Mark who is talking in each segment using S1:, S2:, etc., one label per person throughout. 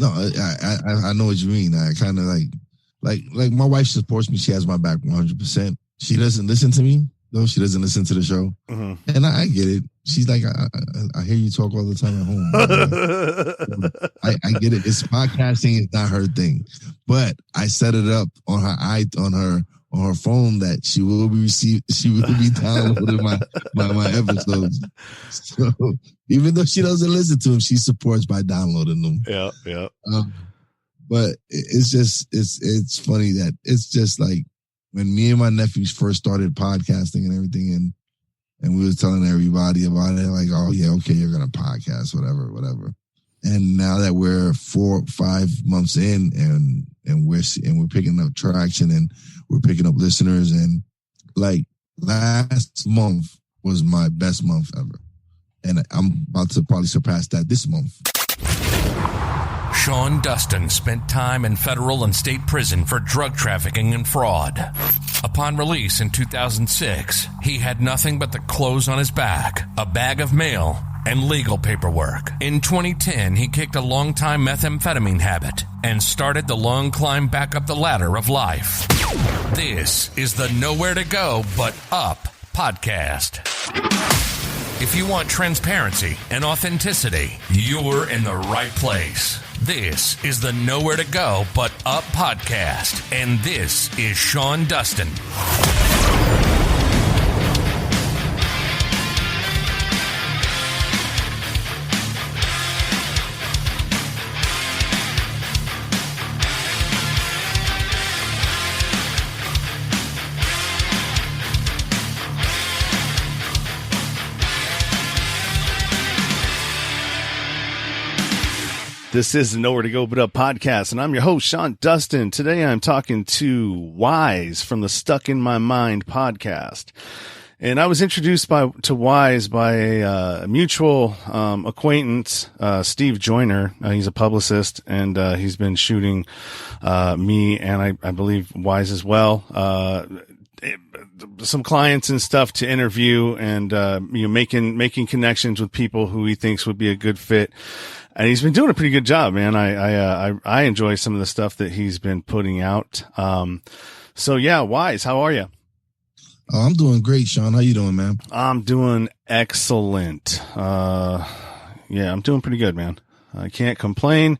S1: No, I know what you mean. I kind of like my wife supports me. She has my back 100%. She doesn't listen to me though. She doesn't listen to the show, and I get it. She's like, I hear you talk all the time at home. I get it. It's podcasting is not her thing, but I set it up on her phone that she will be downloading my episodes. So even though she doesn't listen to them, she supports by downloading them.
S2: Yeah.
S1: But it's funny that it's just like when me and my nephews first started podcasting and everything, and we was telling everybody about it, like, oh yeah, okay, you're gonna podcast, whatever. And now that we're 4 or 5 months in, and we're picking up traction and we're picking up listeners, and like last month was my best month ever, and I'm about to probably surpass that this month.
S3: Sean Dustin spent time in federal and state prison for drug trafficking and fraud. Upon release in 2006, he had nothing but the clothes on his back, a bag of mail, and legal paperwork. In 2010, he kicked a long-time methamphetamine habit and started the long climb back up the ladder of life. This is the Nowhere to Go But Up podcast. If you want transparency and authenticity, you're in the right place. This is the Nowhere to Go But Up podcast, and this is Sean Dustin.
S2: This is the Nowhere to Go But Up podcast, and I'm your host, Sean Dustin. Today I'm talking to Wize from the Stuck in My Mind podcast. And I was introduced to Wize by a mutual acquaintance, Steve Joyner. He's a publicist, and he's been shooting me and I believe Wize as well. Some clients and stuff to interview, and making connections with people who he thinks would be a good fit. And he's been doing a pretty good job, man. I enjoy some of the stuff that he's been putting out. So yeah, Wize, how are you?
S1: I'm doing great, Sean. How you doing, man?
S2: I'm doing excellent. Yeah, I'm doing pretty good, man. I can't complain.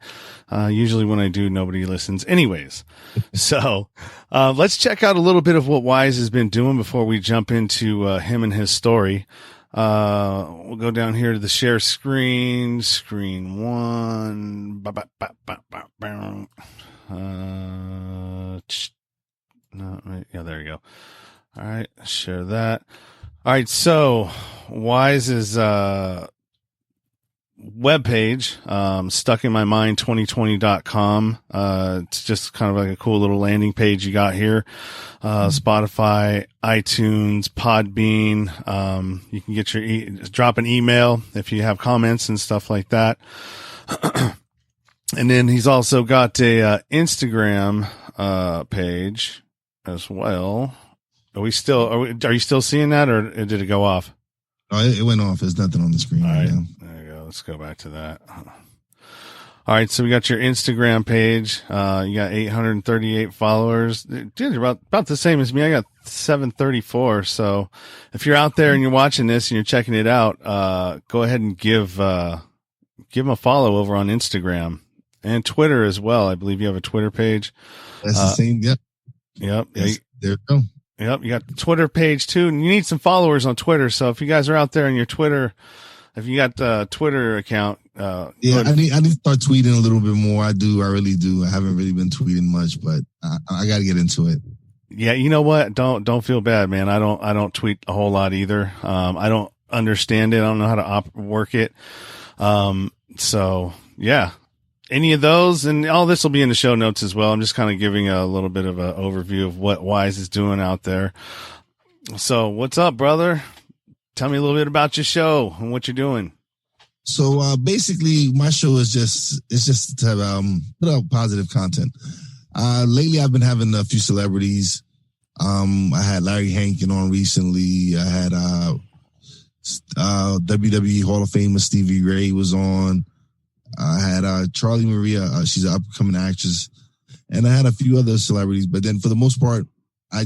S2: Usually when I do, nobody listens anyways. So, let's check out a little bit of what Wize has been doing before we jump into, him and his story. We'll go down here to the share screen one. Yeah, there you go. All right. Share that. All right. So Wize's, webpage, stuckinmymind2020.com. It's just kind of like a cool little landing page you got here. Spotify, iTunes, Podbean. You can get drop an email if you have comments and stuff like that. And then he's also got a Instagram page as well. Are you still seeing that, or did it go off?
S1: Oh, it went off. There's nothing on the screen right now.
S2: There you go. Let's go back to that. All right, so we got your Instagram page. You got 838 followers. Dude, you're about the same as me. I got 734. So if you're out there and you're watching this and you're checking it out, go ahead and give him a follow over on Instagram and Twitter as well. I believe you have a Twitter page.
S1: That's the same. Yep.
S2: Yep.
S1: Yes, there you go.
S2: Yep. You got the Twitter page too, and you need some followers on Twitter. So if you guys are out there on your Twitter, if you got the Twitter account,
S1: I need to start tweeting a little bit more. I really do. I haven't really been tweeting much, but I got to get into it. Yeah,
S2: you know what? Don't feel bad, man. I don't tweet a whole lot either. I don't understand it. I don't know how to work it. So yeah, any of those, and all this will be in the show notes as well. I'm just kind of giving a little bit of an overview of what Wize is doing out there. So what's up, brother? Tell me a little bit about your show and what you're doing.
S1: So basically, my show is just to put out positive content. Lately, I've been having a few celebrities. I had Larry Hankin on recently. I had WWE Hall of Famer Stevie Ray was on. I had Charlie Maria. She's an upcoming actress, and I had a few other celebrities. But then, for the most part,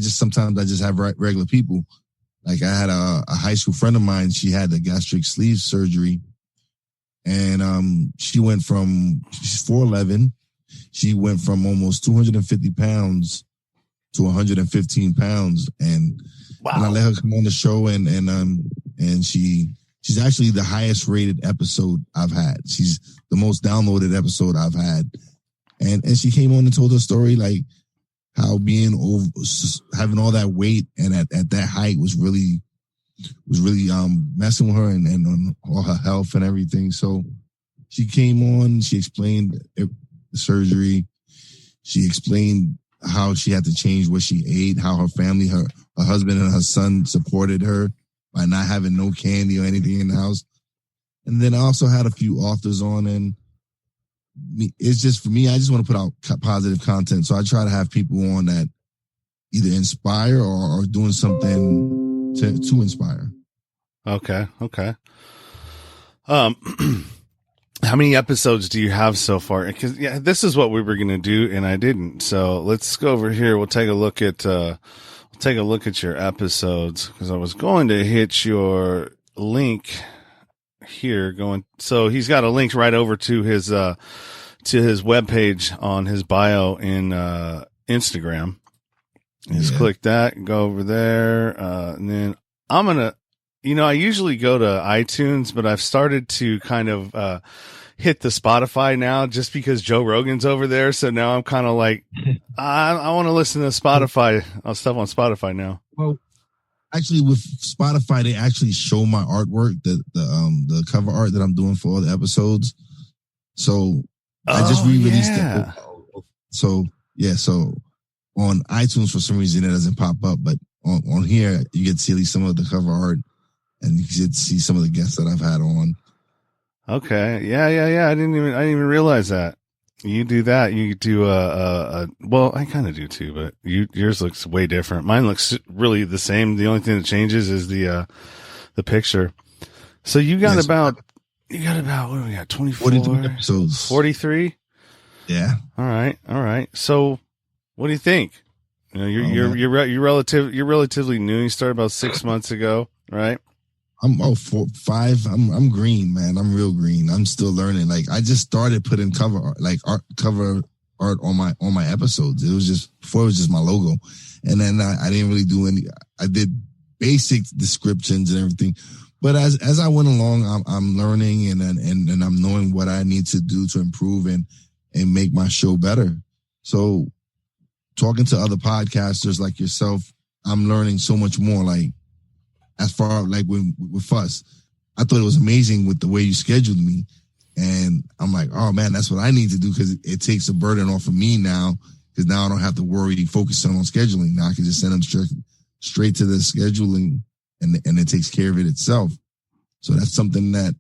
S1: sometimes I just have regular people. Like I had a high school friend of mine. She had the gastric sleeve surgery, and she's 4'11". She went from almost 250 pounds to 115 pounds, and I let her come on the show, and she's actually the highest rated episode I've had. She's the most downloaded episode I've had, and she came on and told her story, like how having all that weight and at that height was really messing with her and on all her health and everything. So she came on, she explained the surgery, she explained how she had to change what she ate, how her family, her husband and her son supported her by not having no candy or anything in the house. And then I also had a few authors on, and it's just, for me, I just want to put out positive content. So I try to have people on that either inspire or doing something to inspire.
S2: Okay. How many episodes do you have so far? Because this is what we were going to do, and I didn't. So let's go over here. We'll take a look at your episodes, because I was going to hit your link here. So he's got a link right over to his webpage on his bio in Instagram. Just click that and go over there, and then I'm gonna. I usually go to iTunes, but I've started to kind of hit the Spotify now, just because Joe Rogan's over there. So now I'm kind of like, I want to listen to Spotify stuff on Spotify now.
S1: Well, actually, with Spotify, they actually show my artwork, the cover art that I'm doing for all the episodes. So I just re-released it. So on iTunes, for some reason, it doesn't pop up, but on here, you get to see at least some of the cover art. And you can see some of the guests that I've had on.
S2: Okay. Yeah. I didn't even realize that. You do that. You do well, I kind of do too, but yours looks way different. Mine looks really the same. The only thing that changes is the picture. So you got about, what do we got? 24
S1: 43 episodes.
S2: 43?
S1: Yeah.
S2: All right. So what do you think? You're relatively new. You started about 6 months ago, right?
S1: I'm 5. I'm green, man. I'm real green. I'm still learning. Like, I just started putting cover art on my episodes. It was just my logo, and then I didn't really do any. I did basic descriptions and everything, but as I went along, I'm learning and I'm knowing what I need to do to improve and make my show better. So, talking to other podcasters like yourself, I'm learning so much more. Like, as far like with us, I thought it was amazing with the way you scheduled me. And I'm like, oh man, that's what I need to do, because it takes a burden off of me now, because now I don't have to worry focusing on scheduling. Now I can just send them straight to the scheduling and it takes care of it itself. So that's something that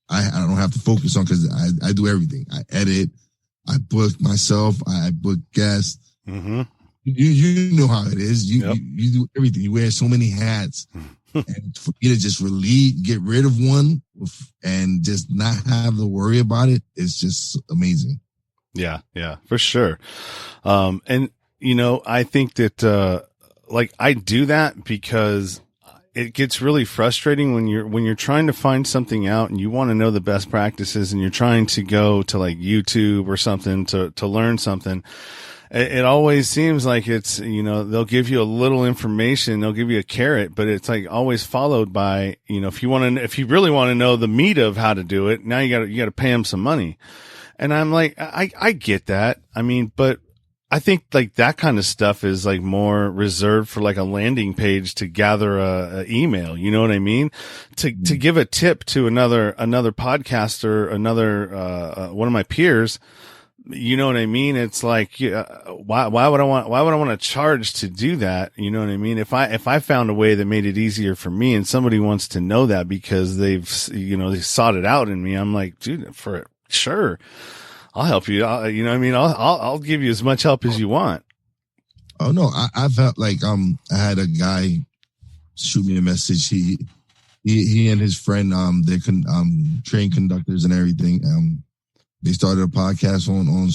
S1: I don't have to focus on, because I do everything. I edit, I book myself, I book guests.
S2: Mm-hmm.
S1: You know how it is. You do everything. You wear so many hats. And for you to just get rid of one and just not have to worry about it, it's just amazing.
S2: Yeah, for sure. And I think that I do that because it gets really frustrating when you're trying to find something out and you want to know the best practices, and you're trying to go to like YouTube or something to learn something. It always seems like it's, they'll give you a little information, they'll give you a carrot, but it's like always followed by, if you really want to know the meat of how to do it, now you got to pay them some money. And I'm like, I get that. I mean, but I think like that kind of stuff is like more reserved for like a landing page to gather a email. You know what I mean? To give a tip to another podcaster, another, one of my peers. You know what I mean? It's like, why would I want to charge to do that? You know what I mean? If I found a way that made it easier for me, and somebody wants to know that because they sought it out in me, I'm like, dude, for sure, I'll help you. I'll give you as much help as you want.
S1: Oh no, I've felt like, I had a guy shoot me a message. He and his friend, they're train conductors and everything. they started a podcast on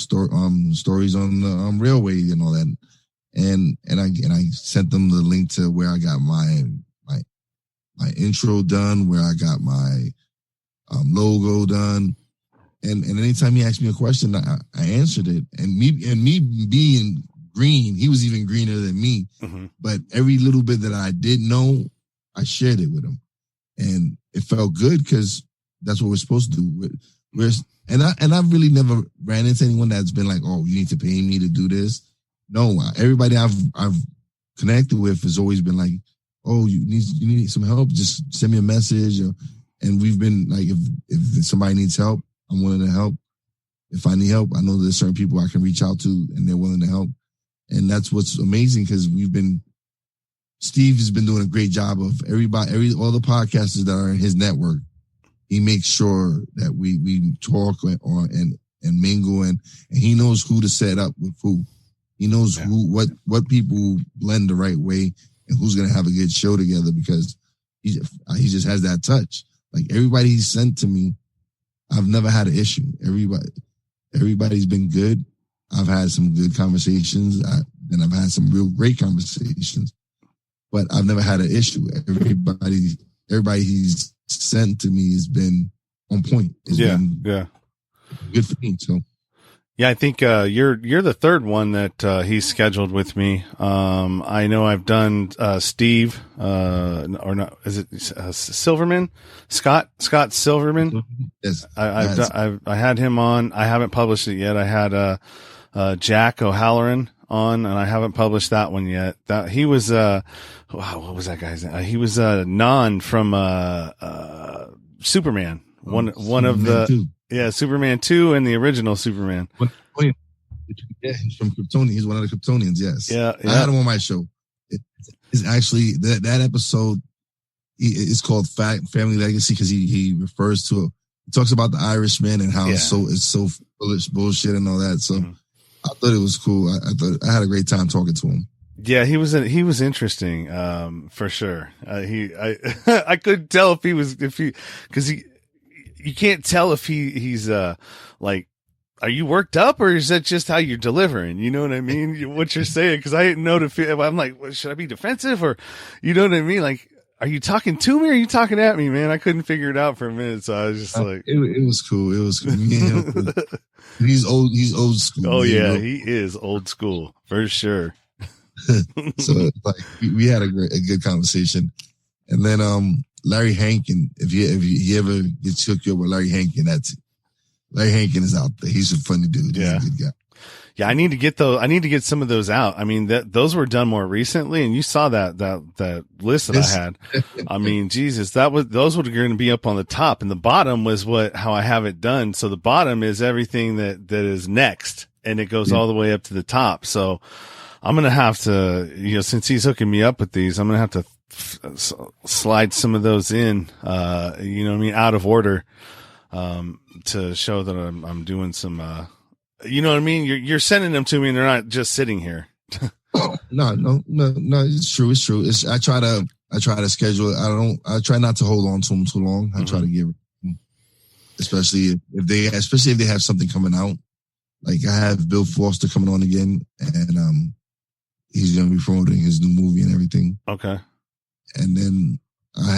S1: stories on the railway and all that. And I sent them the link to where I got my intro done, where I got my logo done. And anytime he asked me a question, I answered it. And me being green, he was even greener than me. Mm-hmm. But every little bit that I did know, I shared it with him. And it felt good because that's what we're supposed to do. And I've really never ran into anyone that's been like, oh, you need to pay me to do this. No, everybody I've connected with has always been like, oh, you need some help, just send me a message. And we've been like, if somebody needs help, I'm willing to help. If I need help, I know there's certain people I can reach out to and they're willing to help. And that's what's amazing because Steve has been doing a great job of all the podcasters that are in his network. He makes sure that we talk and mingle and he knows who to set up with who. He knows what people blend the right way and who's going to have a good show together because he just has that touch. Like everybody he's sent to me, I've never had an issue. Everybody's been good. I've had some good conversations. And I've had some real great conversations, but I've never had an issue. Everybody he's sent to me has been on point. It's been good for me. So.
S2: Yeah, I think you're the third one that he's scheduled with me. I know I've done Steve or not? Is it Silverman? Scott Silverman?
S1: Yes,
S2: I had him on. I haven't published it yet. I had Jack O'Halloran on, and I haven't published that one yet. That he was what was that guy's name? He was Non from Superman. One of the. 2. Yeah, Superman 2 and the original Superman.
S1: Yeah, he's from Kryptonian. He's one of the Kryptonians, yes.
S2: Yeah.
S1: I had him on my show. It's actually, that episode is called Family Legacy because he refers to he talks about the Irishman and how it's so full of bullshit and all that. So I thought it was cool. I thought I had a great time talking to him.
S2: Yeah, he was interesting, for sure. I couldn't tell because you can't tell if he's like, are you worked up or is that just how you're delivering? You know what I mean? What you're saying? Because I didn't know I'm like, well, should I be defensive or, you know what I mean? Like, are you talking to me or are you talking at me, man? I couldn't figure it out for a minute, so I was just like,
S1: it was cool. It was cool. Yeah, he's old school.
S2: Oh yeah, he is old school for sure.
S1: So like we had a good conversation, and then Larry Hankin, if you ever get hooked up with Larry Hankin, Larry Hankin is out there. He's a funny dude.
S2: Yeah.
S1: He's a good guy.
S2: Yeah, I need to get those. I need to get some of those out. I mean, those were done more recently, and you saw that list that I had. I mean, Jesus, those were going to be up on the top, and the bottom was how I have it done. So the bottom is everything that is next, and it goes all the way up to the top. So I'm gonna have to, since he's hooking me up with these, I'm gonna have to slide some of those in, out of order, to show that I'm doing some, you know what I mean? You're sending them to me and they're not just sitting here.
S1: No. It's true. I try to schedule it. I try not to hold on to them too long. I try to give, especially if they have something coming out. Like I have Bill Foster coming on again and, he's going to be promoting his new movie and everything.
S2: Okay.
S1: And then I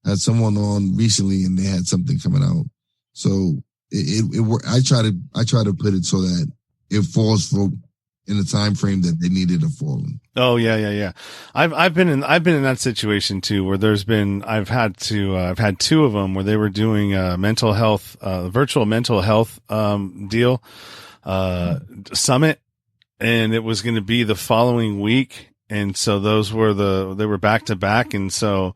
S1: had someone on recently and they had something coming out. So I try to put it so that it falls in the time frame that they needed to fall in.
S2: Oh yeah. I've been in that situation too, where I've had two of them where they were doing a mental health, virtual mental health, deal, summit. And it was going to be the following week. And so they were back to back. And so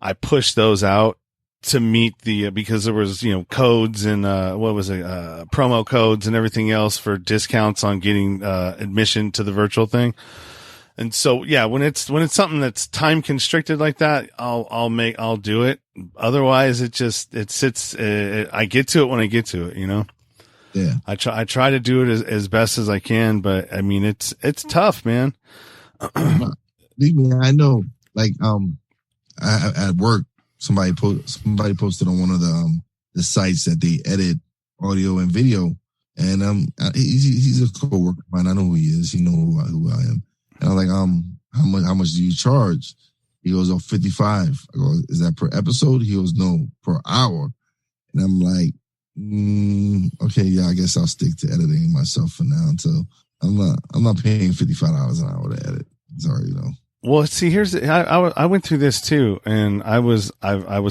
S2: I pushed those out to meet because there was, codes and, promo codes and everything else for discounts on getting, admission to the virtual thing. And so, yeah, when it's something that's time constricted like that, I'll do it. Otherwise it sits, I get to it when I get to it,
S1: Yeah.
S2: I try to do it as best as I can, but I mean, it's tough, man.
S1: Believe me, I know, like, at work, somebody posted on one of the sites that they edit audio and video. And he's a coworker of mine. I know who he is. He know who I am. And I'm like, how much do you charge? He goes, oh, $55. I go, is that per episode? He goes, no, per hour. And I'm like, okay, yeah, I guess I'll stick to editing myself for now until I'm not paying $55 an hour to edit. Sorry,
S2: Well, see, I went through this too, and I was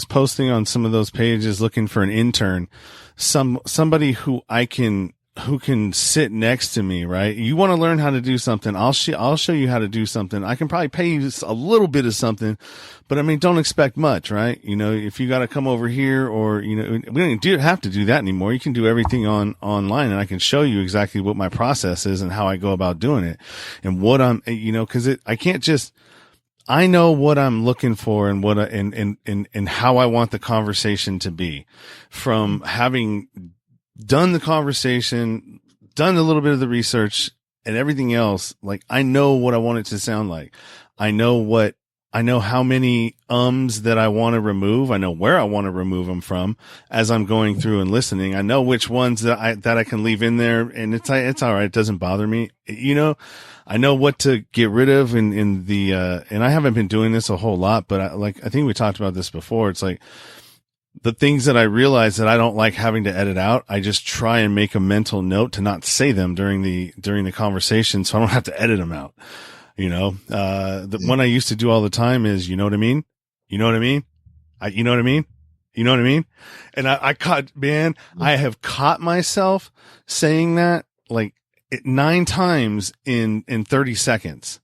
S2: posting on some of those pages looking for an intern, somebody who can sit next to me, right? You want to learn how to do something, I'll show you how to do something. I can probably pay you a little bit of something, but I mean, don't expect much, right? If you got to come over here, or, we don't have to do that anymore. You can do everything online, and I can show you exactly what my process is and how I go about doing it, and what I'm, cause I can't just, I know what I'm looking for and what and how I want the conversation to be, from having done the conversation, done a little bit of the research and everything else. Like, I know what I want it to sound like. I know how many that I want to remove. I know where I want to remove them from as I'm going through and listening. I know which ones that I can leave in there, and it's all right. It doesn't bother me. I know what to get rid of in the, and I haven't been doing this a whole lot, but I think we talked about this before. It's like, the things that I realize that I don't like having to edit out, I just try and make a mental note to not say them during the conversation, so I don't have to edit them out. The one I used to do all the time is, you know what I mean? You know what I mean? You know what I mean? You know what I mean? And I have caught myself saying that like 9 times in 30 seconds.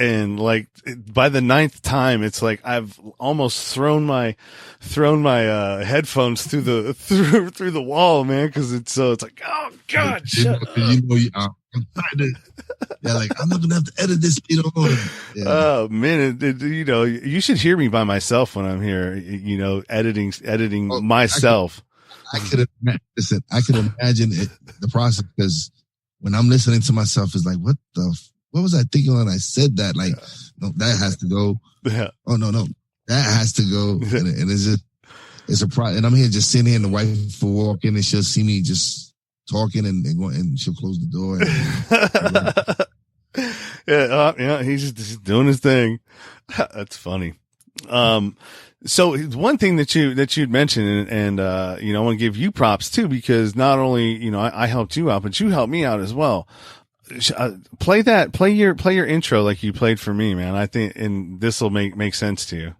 S2: And like by the 9th time, it's like I've almost thrown my headphones through the wall, man. Cause it's like, oh God, shut up. I'm trying to, I'm not gonna have to edit this. Yeah. Oh man, you should hear me by myself when I'm here, editing myself.
S1: I could imagine the process, because when I'm listening to myself, it's like, what was I thinking when I said that? Like, no, that has to go.
S2: Yeah.
S1: Oh no, that has to go. And it's a problem. And I'm here just sitting here, and the wife will walk in and she'll see me just talking and go, and she'll close the door.
S2: Yeah. He's just doing his thing. That's funny. So one thing that you'd mentioned, and I want to give you props too, because not only, I helped you out, but you helped me out as well. Play your intro like you played for me, man. I think, and this will make sense to you.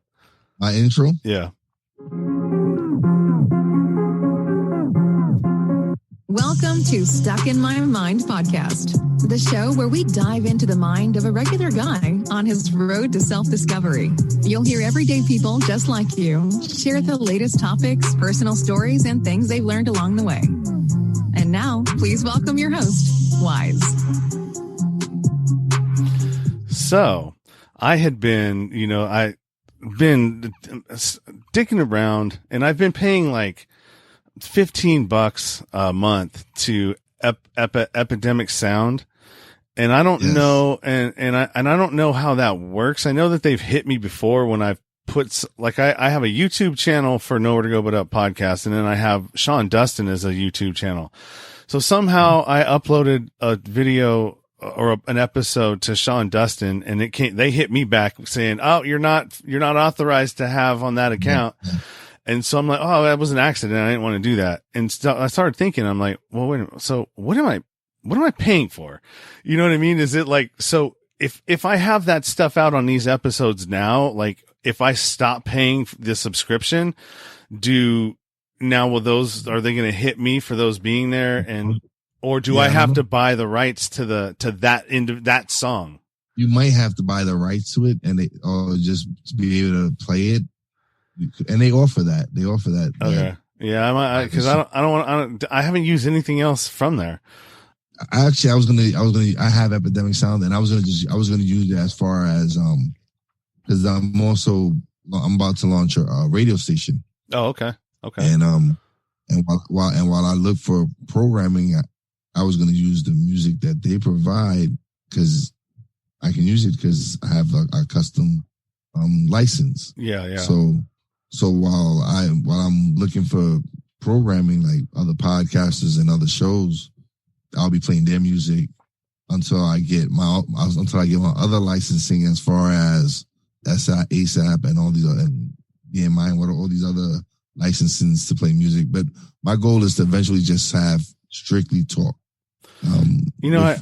S1: My intro?
S2: Yeah.
S4: Welcome to Stuck in My Mind podcast, the show where we dive into the mind of a regular guy on his road to self-discovery. You'll hear everyday people just like you share the latest topics, personal stories, and things they've learned along the way. And now, please welcome your host, Wize.
S2: So, I had been, I've been dicking around, and I've been paying like $15 a month to Epidemic Sound, and I don't know, and I don't know how that works. I know that they've hit me before when I've put, like, I have a YouTube channel for Nowhere to Go But Up podcast, and then I have Sean Dustin as a YouTube channel. So somehow I uploaded a video or an episode to Sean Dustin, and they hit me back saying, "Oh, you're not authorized to have on that account." And so I'm like, "Oh, that was an accident. I didn't want to do that." And so I started thinking, I'm like, "Well, wait a minute. So what am I paying for?" You know what I mean? Is it like, so if I have that stuff out on these episodes now, like if I stop paying the subscription, are they going to hit me for those being there? And, or do I have to buy the rights to that song?
S1: You might have to buy the rights to it, and or just be able to play it. And they offer that.
S2: Okay. Yeah. Cause I haven't used anything else from there.
S1: Actually, I have Epidemic Sound, and I was going to use it as far as, cause I'm about to launch a radio station.
S2: Oh, okay. Okay.
S1: And while I look for programming, I was going to use the music that they provide, because I can use it because I have a custom license.
S2: Yeah.
S1: So while I'm looking for programming, like other podcasters and other shows, I'll be playing their music until I get my other licensing as far as ASAP and all these and being mine with all these other licenses to play music. But my goal is to eventually just have strictly talk.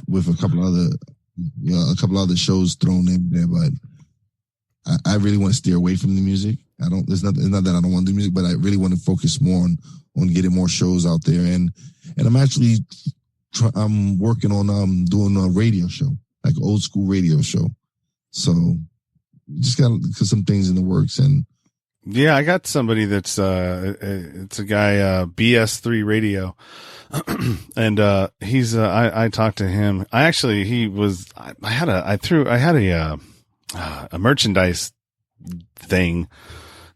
S1: With a couple other shows thrown in there, but I really want to steer away from the music. It's not that I don't want to do music, but I really want to focus more on getting more shows out there. And I'm actually I'm working on doing a radio show, like an old school radio show. So just got some things in the works. And
S2: yeah, I got somebody that's it's a guy BS3 Radio. And he's I talked to him. I had a merchandise thing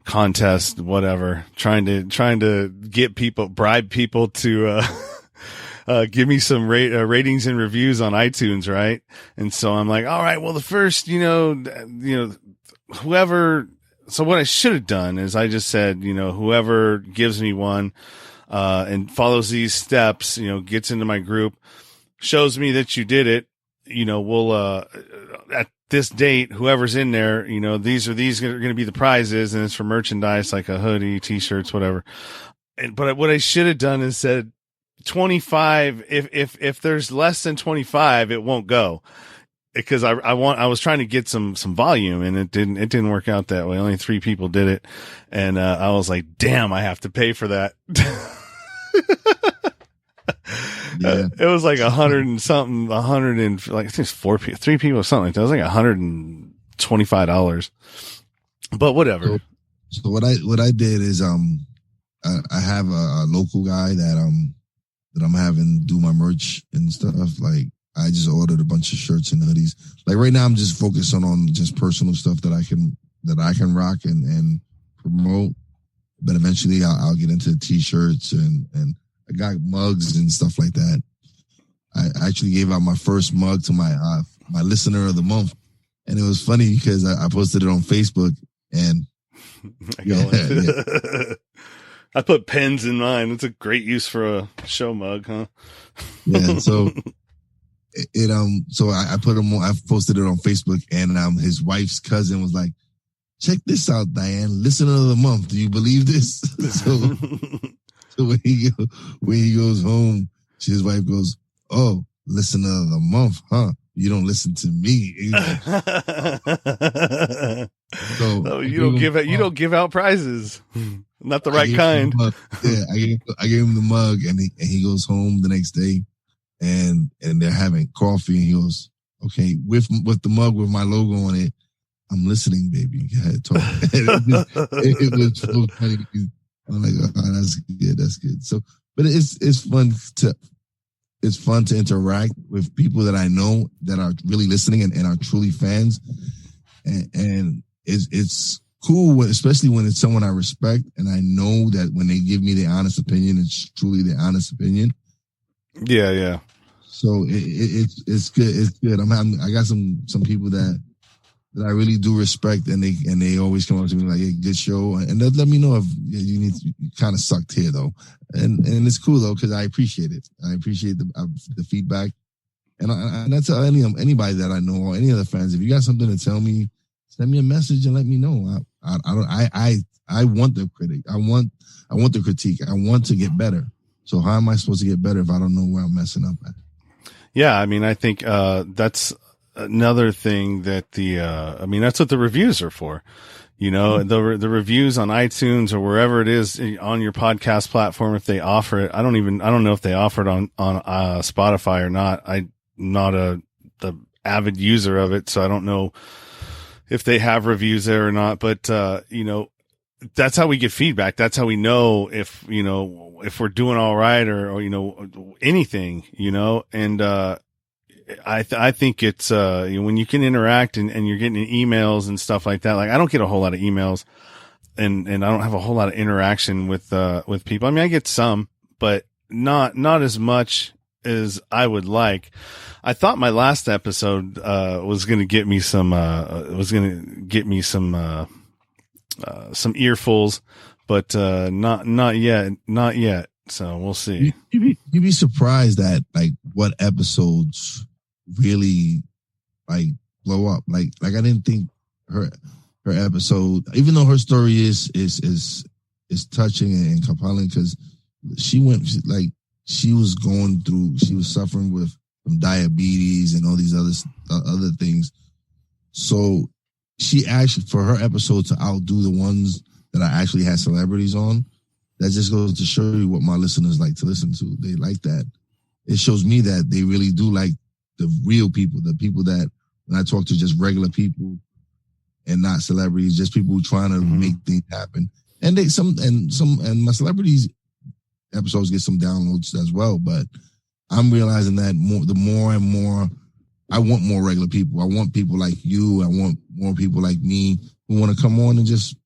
S2: contest, whatever, trying to bribe people to give me some ratings and reviews on iTunes, right? And so I'm like, all right, well, the first, whoever. So what I should have done is I just said, whoever gives me one and follows these steps, gets into my group, shows me that you did it, we'll at this date, whoever's in there, these are going to be the prizes, and it's for merchandise like a hoodie, t-shirts, whatever. But what I should have done is said 25. If there's less than 25, it won't go. Because I was trying to get some volume, and it didn't work out that way. Only 3 people did it. And, I was like, damn, I have to pay for that.
S1: Yeah.
S2: It was like 100 and something, 100 and like, I think it's 3 people or something like that. It was like $125, but whatever.
S1: So what I did is, I have a local guy that I'm having do my merch and stuff. Like, I just ordered a bunch of shirts and hoodies. Like right now, I'm just focusing on just personal stuff that I can rock and promote. But eventually, I'll get into t-shirts and I got mugs and stuff like that. I actually gave out my first mug to my listener of the month, and it was funny because I posted it on Facebook and
S2: I put pens in mine. It's a great use for a show mug, huh?
S1: Yeah. So. So I put him on, I posted it on Facebook, and his wife's cousin was like, check this out, Diane, listener of the month. Do you believe this? So when he goes home, his wife goes, oh, listener of the month, huh? You don't listen to me. So
S2: you don't give out prizes. Not the right kind.
S1: Yeah, I gave him the mug, and he goes home the next day. And they're having coffee, and he goes, okay, with the mug with my logo on it, I'm listening, baby. Go ahead, talk. it was so funny. I'm like, oh, that's good. So, but it's fun to interact with people that I know that are really listening and are truly fans. And it's cool, especially when it's someone I respect, and I know that when they give me their honest opinion, it's truly their honest opinion.
S2: Yeah.
S1: So it's good. It's good. I got some people that I really do respect, and they always come up to me like, "Hey, good show," and they'll let me know if you kind of sucked here though, and it's cool though because I appreciate it. I appreciate the feedback, and that's anybody that I know or any other fans. If you got something to tell me, send me a message and let me know. I want the critic. I want the critique. I want to get better. So how am I supposed to get better if I don't know where I'm messing up at?
S2: Yeah, I mean, I think that's another thing that that's what the reviews are for. The reviews on iTunes or wherever it is on your podcast platform, if they offer it. I don't know if they offer it on Spotify or not. I'm not the avid user of it, so I don't know if they have reviews there or not. But that's how we get feedback. That's how we know if we're doing all right or anything, and, I think it's, when you can interact and you're getting emails and stuff like that. Like I don't get a whole lot of emails and I don't have a whole lot of interaction with people. I mean, I get some, but not as much as I would like. I thought my last episode, was going to get me some earfuls, but not yet. So we'll see.
S1: You'd be surprised at like what episodes really like blow up. Like I didn't think her episode, even though her story is touching and compelling, because she was suffering from diabetes and all these other things. So she actually, for her episode to outdo the ones that I actually had celebrities on, that just goes to show you what my listeners like to listen to. They like that. It shows me that they really do like the real people, the people that when I talk to just regular people and not celebrities, just people who trying to make things happen. And my celebrities episodes get some downloads as well, but I'm realizing that the more and more I want more regular people. I want people like you. I want more people like me who want to come on and just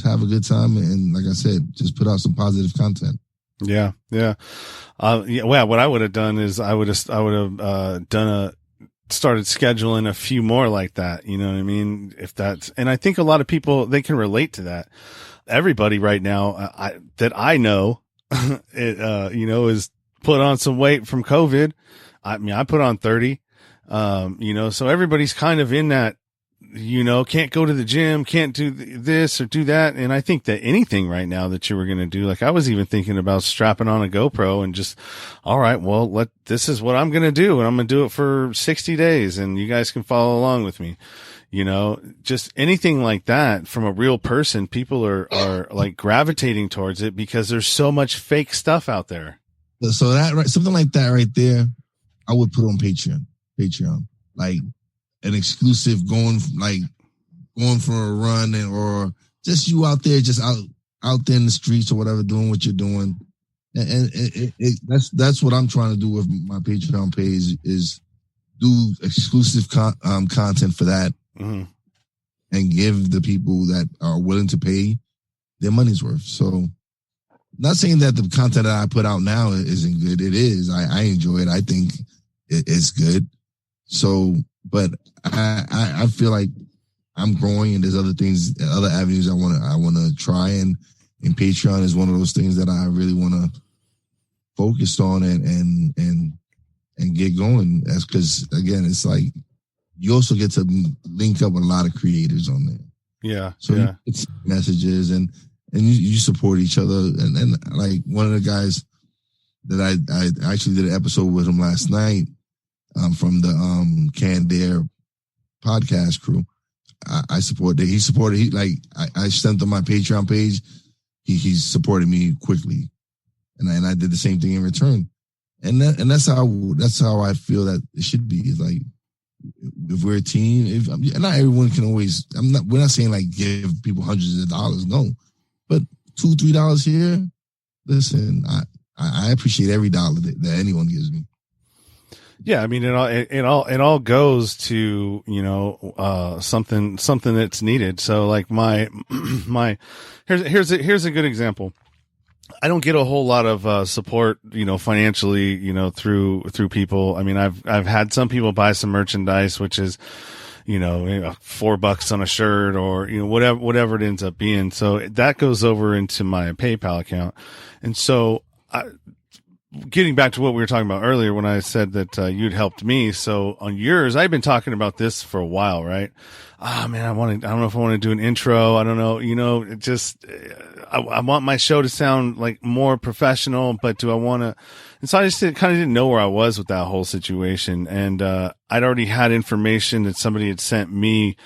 S1: have a good time. And like I said, just put out some positive content.
S2: Yeah. Well, what I would have done is I would have started scheduling a few more like that. You know what I mean? And I think a lot of people, they can relate to that. Everybody right now, that I know, is put on some weight from COVID. I mean, I put on 30, so everybody's kind of in that, can't go to the gym, can't do this or do that. And I think that anything right now that you were going to do, like I was even thinking about strapping on a GoPro and just, all right, well, this is what I'm going to do. And I'm going to do it for 60 days and you guys can follow along with me. Just anything like that from a real person, people are like gravitating towards it because there's so much fake stuff out there.
S1: So something like that right there, I would put on Patreon, like an exclusive going for a run or just you out there, just out there in the streets or whatever, doing what you're doing. And that's what I'm trying to do with my Patreon page is do exclusive content for that. Mm-hmm. And give the people that are willing to pay their money's worth. So not saying that the content that I put out now isn't good. It is. I enjoy it. I think it's good. So, but I feel like I'm growing and there's other things, other avenues I want to try. And Patreon is one of those things that I really want to focus on and get going. That's because, again, it's like, you also get to link up with a lot of creators on there.
S2: Yeah.
S1: So you get messages and you support each other. And like one of the guys that I actually did an episode with him last night from the Canned Air podcast crew. I supported. He supported. I sent him my Patreon page. He supported me quickly, and I did the same thing in return. And that's how I feel that it should be. It's like, if we're a team, not everyone can always. We're not saying like give people hundreds of dollars, no, but $2-3 here. Listen, I appreciate every dollar that anyone gives me.
S2: Yeah, I mean it all goes to something that's needed. So like here's a good example. I don't get a whole lot of support, financially, through people. I mean, I've had some people buy some merchandise, which is, $4 on a shirt or, whatever it ends up being. So that goes over into my PayPal account. And so getting back to what we were talking about earlier when I said that you'd helped me. So on yours, I've been talking about this for a while, right? Ah, man, I don't know if I want to do an intro. I don't know. It just, I want my show to sound like more professional, but do I want to? And so I just kind of didn't know where I was with that whole situation. And, I'd already had information that somebody had sent me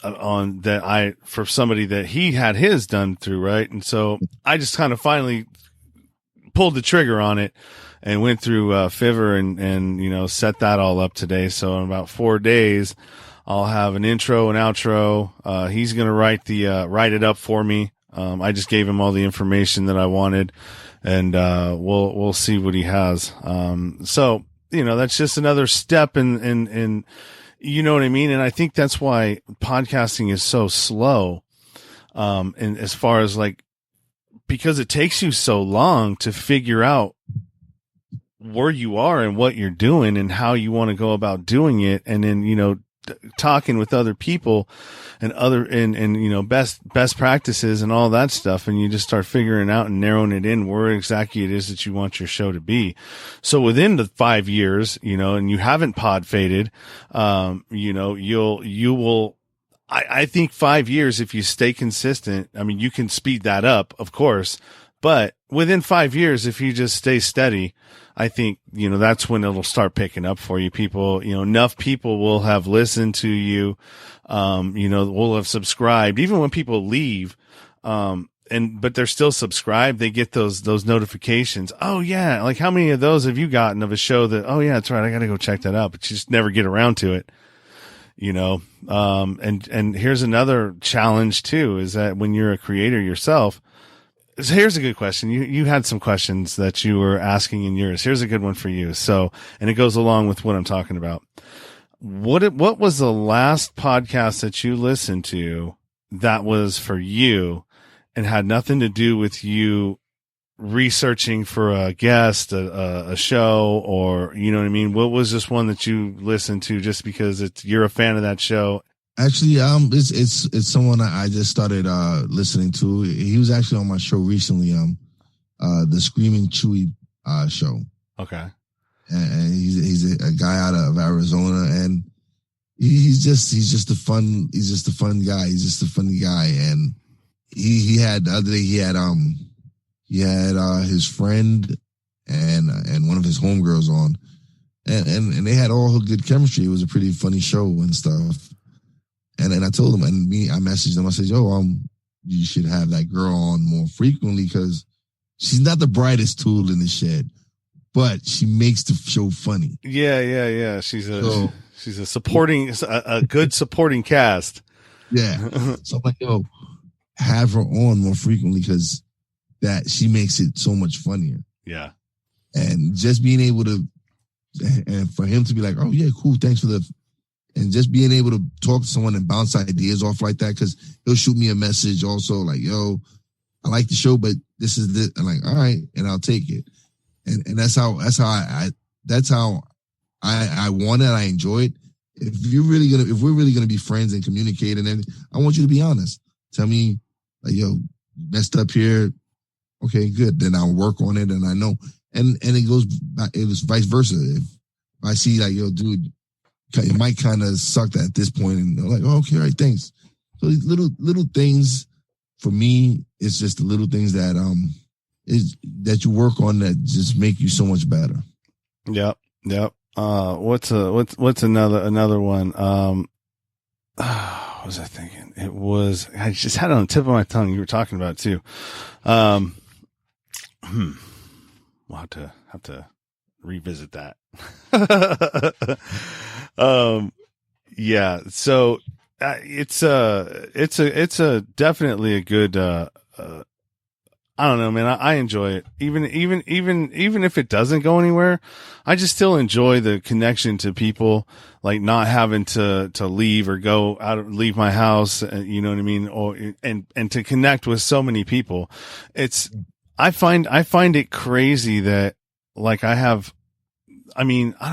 S2: on that for somebody that he had his done through. Right. And so I just kind of finally pulled the trigger on it and went through, Fiverr and, set that all up today. So in about 4 days, I'll have an intro and outro. He's going to write it up for me. I just gave him all the information that I wanted and, we'll see what he has. So, that's just another step in, you know what I mean? And I think that's why podcasting is so slow. And as far as because it takes you so long to figure out where you are and what you're doing and how you want to go about doing it. And then, talking with other people and best practices and all that stuff. And you just start figuring out and narrowing it in where exactly it is that you want your show to be. So within the 5 years, and you haven't pod faded, I think 5 years, if you stay consistent, I mean, you can speed that up, of course, but within 5 years, if you just stay steady, I think, that's when it'll start picking up for you. People, enough people will have listened to you, will have subscribed. Even when people leave, but they're still subscribed, they get those notifications. Oh yeah. Like how many of those have you gotten of a show that, oh yeah, that's right, I got to go check that out, but you just never get around to it. And here's another challenge too, is that when you're a creator yourself, here's a good question. You had some questions that you were asking in yours. Here's a good one for you. So, and it goes along with what I'm talking about. What was the last podcast that you listened to that was for you and had nothing to do with you researching for a guest, a show, or, you know what I mean? What was this one that you listened to just because you're a fan of that show?
S1: Actually, it's someone I just started listening to. He was actually on my show recently, the Screaming Chewy show.
S2: Okay.
S1: And he's a guy out of Arizona, and he's just a fun guy. He's just a funny guy, and he had the other day he had his friend and one of his homegirls on, and they had all good chemistry. It was a pretty funny show and stuff. And I told him, I messaged him. I said, yo, you should have that girl on more frequently because she's not the brightest tool in the shed, but she makes the show funny.
S2: Yeah. She's a supporting, a good supporting cast.
S1: Yeah. So I'm like, yo, have her on more frequently because that she makes it so much funnier.
S2: Yeah.
S1: And just being able to, and for him to be like, oh yeah, cool. Thanks for and just being able to talk to someone and bounce ideas off like that, because he'll shoot me a message also like, yo, I like the show, but this is this. I'm like, all right, and I'll take it. And that's how I want it. I enjoy it. If we're really gonna be friends and communicate and everything, I want you to be honest. Tell me, like, yo, messed up here. Okay, good. Then I'll work on it, and I know. And it was vice versa. If I see like, yo, dude, it might kind of suck at this point, and they're like, oh, okay, all right, thanks. So these little things for me, it's just the little things that that you work on that just make you so much better.
S2: Yep. What's another one? What was I thinking? I just had it on the tip of my tongue. You were talking about it too. We'll have to revisit that. Yeah. So it's definitely a good, I don't know, man. I enjoy it. Even if it doesn't go anywhere, I just still enjoy the connection to people, like not having to leave or go out, leave my house. You know what I mean? And to connect with so many people. I find it crazy that like I don't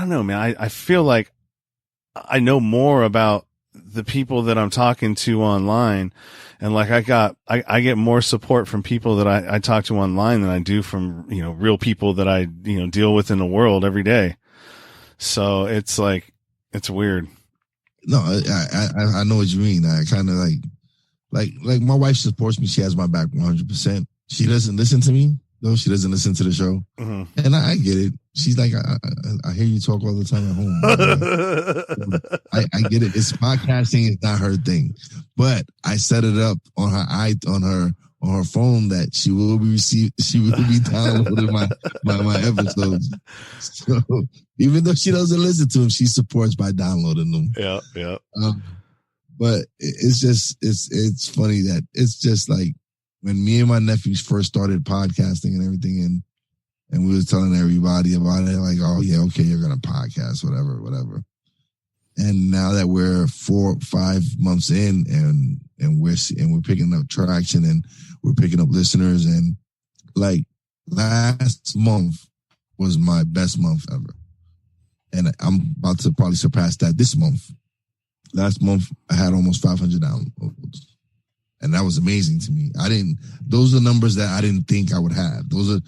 S2: know, man. I feel like I know more about the people that I'm talking to online. And like I get more support from people that I talk to online than I do from, real people that I, deal with in the world every day. So it's like, it's weird.
S1: No, I know what you mean. I kind of like my wife supports me. She has my back 100%. She doesn't listen to me though. She doesn't listen to the show. Mm-hmm. And I get it. She's like, I hear you talk all the time at home. I get it. It's podcasting is not her thing, but I set it up on her phone that she will be downloading my episodes. So even though she doesn't listen to them, she supports by downloading them.
S2: Yeah.
S1: But it's funny that it's just like when me and my nephews first started podcasting and everything, and we was telling everybody about it, like, oh yeah, okay, you're gonna podcast, whatever. And now that we're 4 or 5 months in, and we're picking up traction and we're picking up listeners, and like last month was my best month ever, and I'm about to probably surpass that this month. last month I had almost 500 downloads. And that was amazing to me. Those are numbers that I didn't think I would have. Those are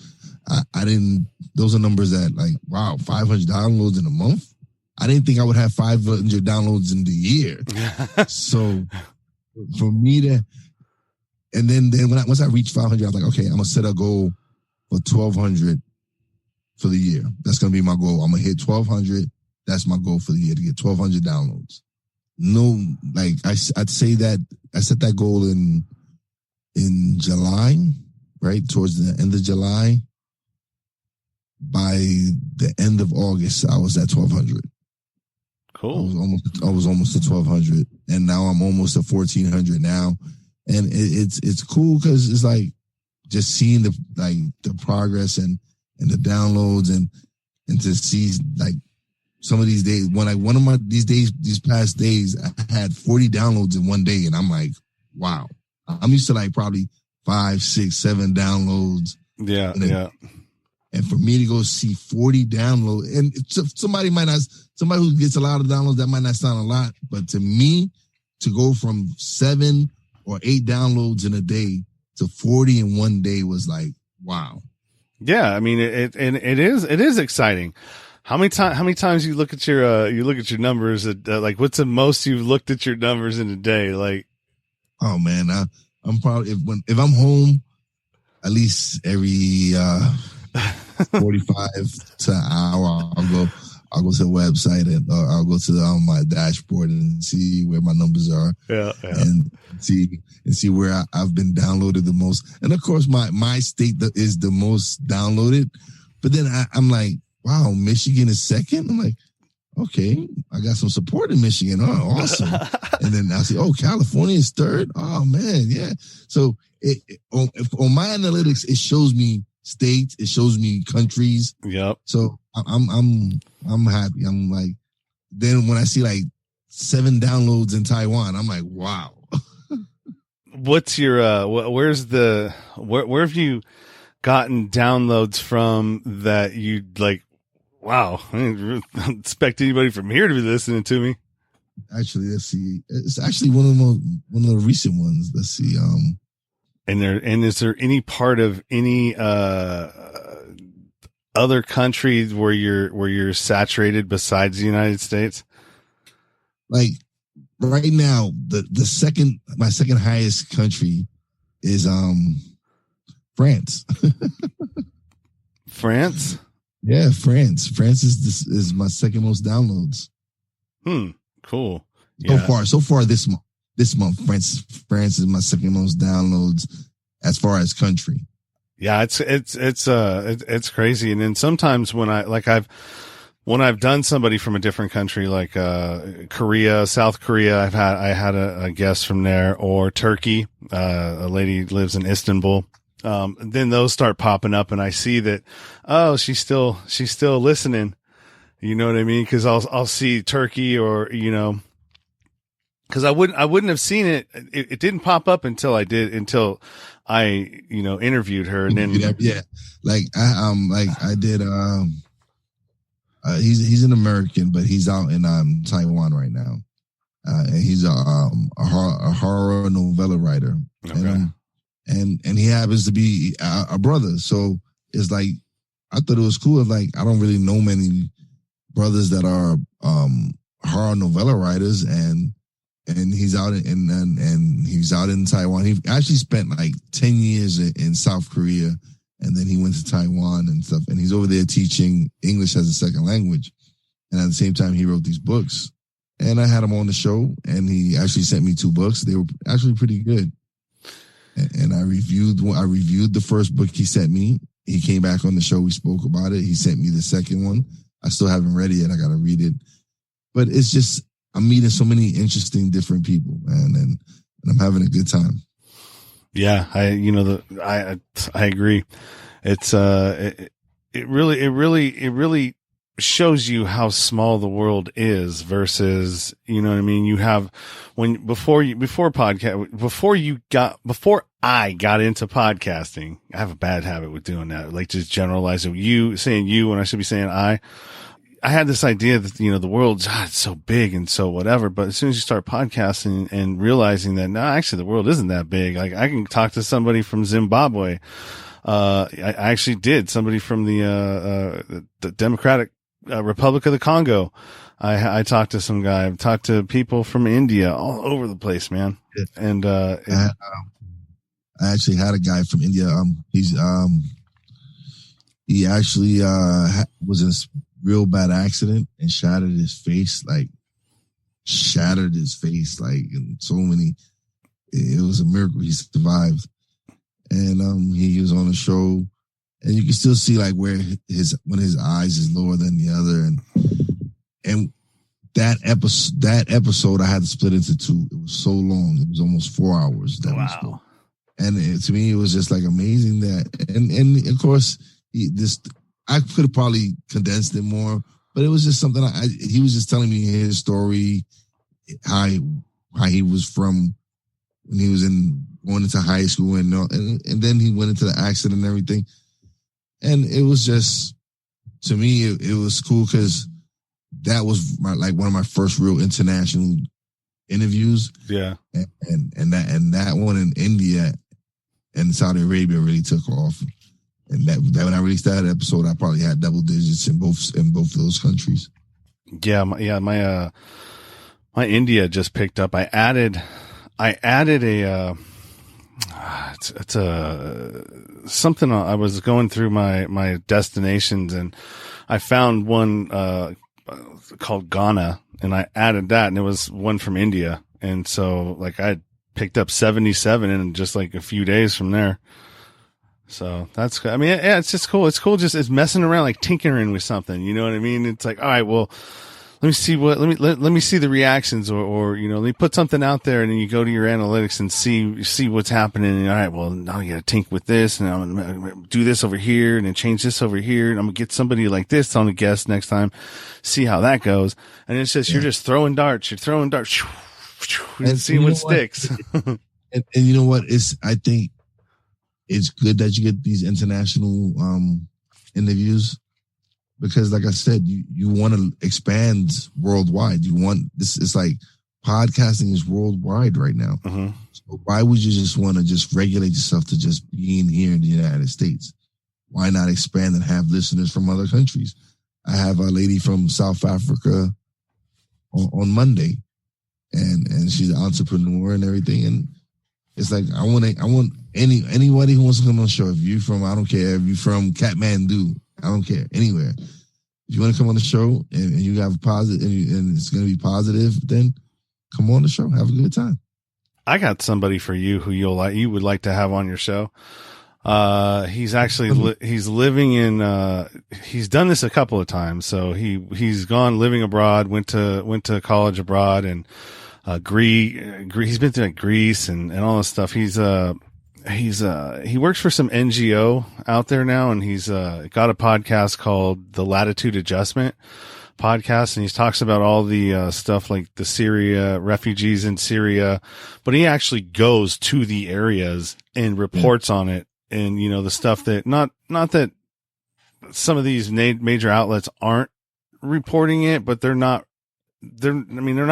S1: numbers that like, wow, 500 downloads in a month. I didn't think I would have 500 downloads in the year. So for me to, and then once I reached 500, I was like, okay, I'm going to set a goal for 1,200 for the year. That's going to be my goal. I'm going to hit 1,200. That's my goal for the year, to get 1,200 downloads. No, like I'd say that I set that goal in July, right? Towards the end of July. By the end of August, I was at 1,200.
S2: Cool.
S1: I was almost at 1,200, and now I'm almost at 1,400 now. And it's cool because it's like just seeing the progress and the downloads and to see like some of these days when these past days I had 40 downloads in one day, and I'm like, wow. I'm used to like probably 5, 6, 7 downloads.
S2: Yeah.
S1: And for me to go see 40 downloads, and somebody who gets a lot of downloads, that might not sound a lot, but to me, to go from 7 or 8 downloads in a day to 40 in one day was like, wow.
S2: Yeah, I mean, it is exciting. How many times you look at your numbers? Like, what's the most you've looked at your numbers in a day? Like,
S1: oh man, I'm probably if I'm home, at least every 45 to an hour, I'll go to the website and I'll go to my dashboard and see where my numbers are.
S2: Yeah.
S1: And see where I've been downloaded the most. And of course, my state is the most downloaded. But then I'm like, wow, Michigan is second. I'm like, okay, I got some support in Michigan. Oh, awesome. And then I see, oh, California is third. Oh man, yeah. So on my analytics, it shows me states, it shows me countries.
S2: Yep.
S1: So I'm happy. I'm like, then when I see like 7 downloads in Taiwan, I'm like, wow.
S2: What's your where have you gotten downloads from that you like? Wow, I didn't expect anybody from here to be listening to me.
S1: Actually, let's see. It's actually one of the recent ones. Let's see.
S2: And is there any part of any other countries where you're saturated besides the United States?
S1: Like right now, my second highest country is France.
S2: France?
S1: Yeah, France. France is my second most downloads.
S2: Cool. Yeah.
S1: So far this month, France is my second most downloads as far as country.
S2: Yeah, it's crazy. And then sometimes when I've done somebody from a different country, like Korea, South Korea, I had a guest from there, or Turkey, a lady lives in Istanbul. Then those start popping up, and I see that, oh, she's still listening. You know what I mean? Because I'll see Turkey, or because I wouldn't have seen it. It didn't pop up until I interviewed her, and then
S1: yeah, like I did. He's an American, but he's out in Taiwan right now, and he's a horror novella writer.
S2: Okay.
S1: And he happens to be a brother. So it's like, I thought it was cool. Like, I don't really know many brothers that are horror novella writers, and he's out and he's out in Taiwan. He actually spent like 10 years in South Korea, and then he went to Taiwan and stuff. And he's over there teaching English as a second language. And at the same time, he wrote these books. And I had him on the show, and he actually sent me 2 books. They were actually pretty good. And I reviewed the first book he sent me. He came back on the show. We spoke about it. He sent me the second one. I still haven't read it yet. I got to read it. But it's just, I'm meeting so many interesting, different people, man, and I'm having a good time.
S2: Yeah, I agree. It's it really shows you how small the world is versus, you know what I mean? You have before I got into podcasting, I have a bad habit with doing that. Like just generalize it. You saying you when I should be saying I I had this idea that, the world's it's so big and so whatever. But as soon as you start podcasting and realizing that, no, actually the world isn't that big. Like I can talk to somebody from Zimbabwe. I actually did somebody from the Democratic Republic of the Congo. I talked to some guy. I've talked to people from India, all over the place, man.
S1: Yeah.
S2: And,
S1: I actually had a guy from India. He actually was in a real bad accident and shattered his face, and so many. It was a miracle he survived, and he was on the show, and you can still see like where when his eyes is lower than the other, and that episode I had to split into two. It was so long; it was almost 4 hours.
S2: Wow.
S1: And to me, it was just like amazing that, and of course, I could have probably condensed it more, but it was just something. He was just telling me his story, how he was from when he was going into high school, and then he went into the accident and everything, and it was just, to me, it was cool because that was one of my first real international interviews.
S2: Yeah,
S1: and that one in India and Saudi Arabia really took off, and that when I released that episode, I probably had double digits in both of those countries.
S2: Yeah, my India just picked up. I added a it's a something. I was going through my destinations and I found one called Ghana, and I added that, and it was one from India, and so like I picked up 77 in just like a few days from there. So that's, I mean, yeah, it's just cool. It's cool. It's messing around, like tinkering with something. You know what I mean? It's like, all right, well, let me see the reactions or, let me put something out there, and then you go to your analytics and see what's happening. And all right, well, now you got to tink with this, and I'm going to do this over here and then change this over here. And I'm going to get somebody like this on the guest next time, see how that goes. And it's just, You're just throwing darts. You're throwing darts. And see what sticks.
S1: and you know what? I think it's good that you get these international interviews, because like I said, you want to expand worldwide. You want this. It's like podcasting is worldwide right now.
S2: Mm-hmm.
S1: So why would you just want to just regulate yourself to just being here in the United States? Why not expand and have listeners from other countries? I have a lady from South Africa on Monday. And she's an entrepreneur and everything. And it's like, I want anybody who wants to come on the show. If you're from, I don't care. If you're from Kathmandu, I don't care. Anywhere. If you want to come on the show and you have a positive, and it's going to be positive, then come on the show. Have a good time.
S2: I got somebody for you who you would like to have on your show. He's actually, he's living in, he's done this a couple of times. So he's gone living abroad, went to college abroad, and, he's been through like Greece and all this stuff. He works for some NGO out there now, and he's, got a podcast called The Latitude Adjustment podcast. And he talks about all the, stuff like the Syria refugees in Syria, but he actually goes to the areas and reports on it. And, the stuff that not that some of these major outlets aren't reporting it, but they're not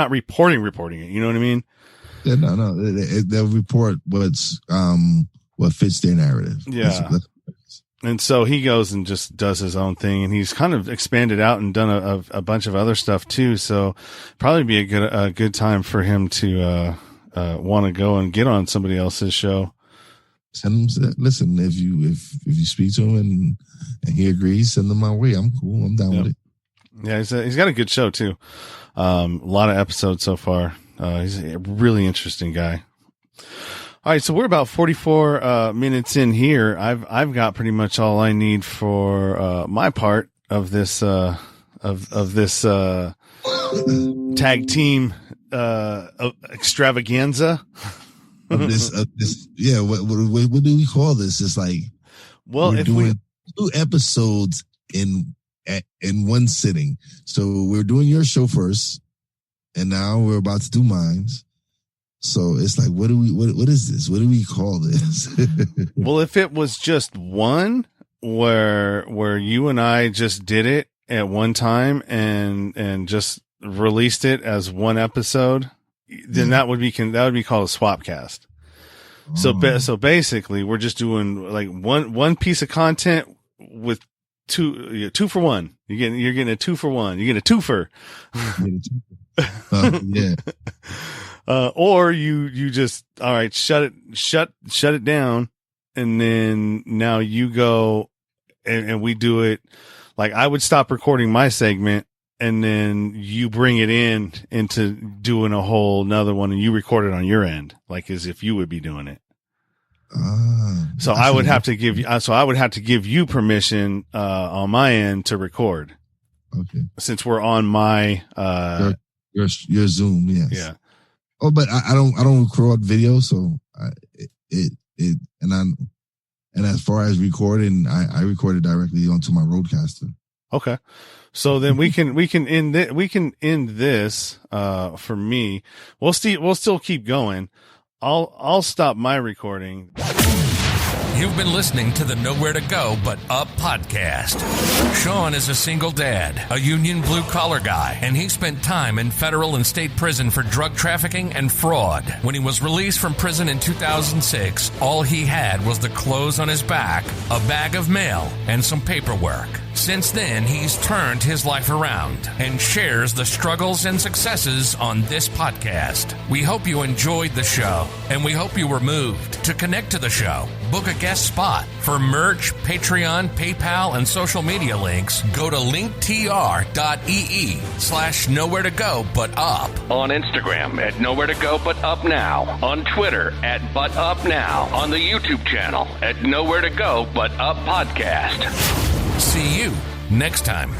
S2: reporting it. You know what I mean?
S1: Yeah, no. They'll report what fits their narrative.
S2: Yeah. And so he goes and just does his own thing, and he's kind of expanded out and done a bunch of other stuff too. So probably be a good time for him to, want to go and get on somebody else's show.
S1: Send him. Listen, if you speak to him and he agrees, send him my way. I'm cool. I'm down with it.
S2: Yeah, he's got a good show too. A lot of episodes so far. He's a really interesting guy. All right, so we're about 44 minutes in here. I've got pretty much all I need for my part of this of this tag team extravaganza.
S1: Of this, yeah. What do we call this? It's like,
S2: well,
S1: we're doing 2 episodes in one sitting. So we're doing your show first, and now we're about to do mine. So it's like, what is this? What do we call this?
S2: Well, if it was just one where you and I just did it at one time and just released it as one episode, then that would be called a swap cast. So basically we're just doing like one piece of content with two for one. You're getting a 2 for 1. You get a twofer.
S1: Yeah.
S2: Or you just, all right, shut it down. And then now you go and we do it. Like I would stop recording my segment and then you bring it into doing a whole nother one and you record it on your end, like as if you would be doing it. So I would have to give you permission, on my end to record.
S1: Okay.
S2: Since we're on my,
S1: your Zoom. Yes.
S2: Yeah.
S1: Oh, but I don't record video. So and as far as recording, I record it directly onto my Rodecaster.
S2: Okay. So then we can end this, for me. We'll still keep going. I'll stop my recording.
S3: You've been listening to the Nowhere to Go But Up podcast. Sean is a single dad, a union blue-collar guy, and he spent time in federal and state prison for drug trafficking and fraud. When he was released from prison in 2006, all he had was the clothes on his back, a bag of mail, and some paperwork. Since then, he's turned his life around and shares the struggles and successes on this podcast. We hope you enjoyed the show, and we hope you were moved. To connect to the show, book a guest spot. For merch, Patreon, PayPal, and social media links, go to linktr.ee/nowhere to go but up. On Instagram at Nowhere to Go But Up Now. On Twitter at But Up Now. On the YouTube channel at Nowhere to Go But Up Podcast. See you next time.